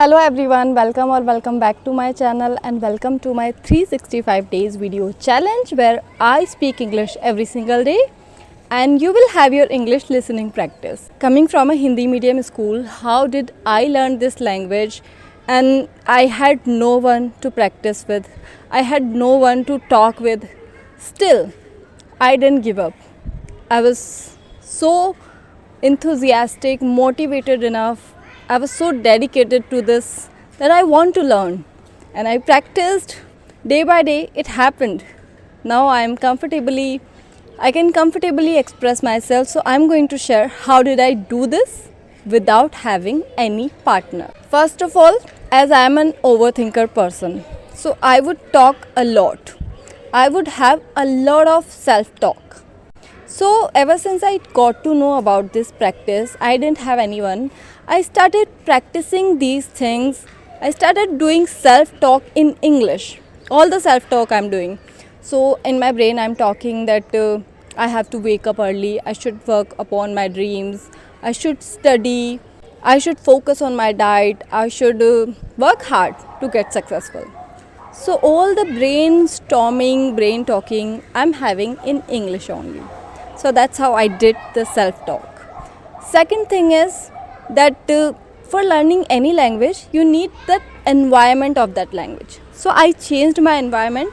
Hello everyone, welcome back to my channel and welcome to my 365 days video challenge where I speak English every single day and you will have your English listening practice. Coming from a Hindi medium school, how did I learn this language? And I had no one to practice with. I had no one to talk with. Still, I didn't give up. I was so enthusiastic, motivated enough. I was so dedicated to this that I want to learn. And I practiced day by day. It happened. Now I can comfortably express myself. So I'm going to share how did I do this without having any partner. First of all, as I am an overthinker person, so I would talk a lot. I would have a lot of self-talk. So ever since I got to know about this practice, I didn't have anyone. I started practicing these things. I started doing self-talk in English. All the self-talk I'm doing. So in my brain I'm talking that I have to wake up early. I should work upon my dreams. I should study. I should focus on my diet. I should work hard to get successful. So all the brainstorming, brain talking I'm having in English only. So that's how I did the self-talk. Second thing is that for learning any language, you need the environment of that language. So I changed my environment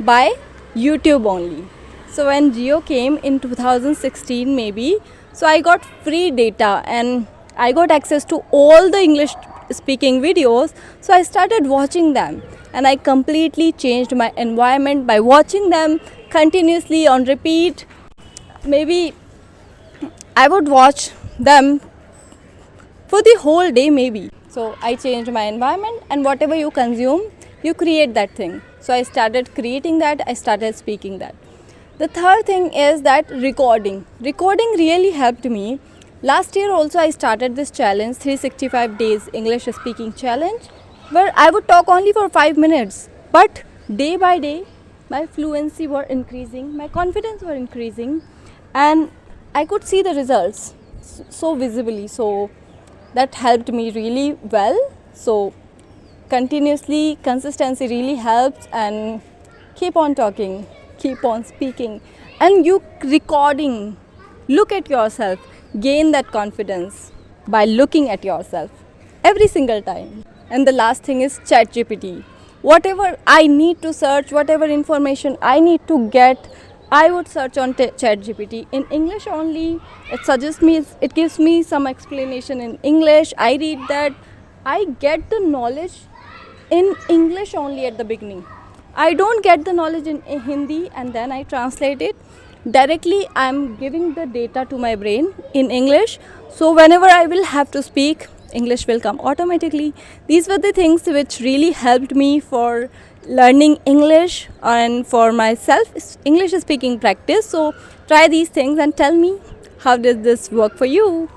by YouTube only. So when Jio came in 2016 maybe, so I got free data and I got access to all the English speaking videos. So I started watching them and I completely changed my environment by watching them continuously on repeat. Maybe I would watch them for the whole day maybe. So I changed my environment and whatever you consume, you create that thing. So I started creating that, I started speaking that. The third thing is that recording. Recording really helped me. Last year also I started this challenge, 365 days English speaking challenge, where I would talk only for 5 minutes. But day by day, my fluency were increasing, my confidence were increasing. And I could see the results so visibly. So that helped me really well. So continuously, consistency really helps, and keep on talking, keep on speaking, and you recording. Look at yourself, gain that confidence by looking at yourself every single time. And the last thing is ChatGPT. Whatever I need to search, whatever information I need to get, I would search on ChatGPT in English only. It suggests me, it gives me some explanation in English. I read that. I get the knowledge in English only at the beginning. I don't get the knowledge in Hindi and then I translate it. Directly I'm giving the data to my brain in English. So whenever I will have to speak, English will come automatically. These were the things which really helped me for learning English and for myself English speaking practice. So try these things and tell me how did this work for you.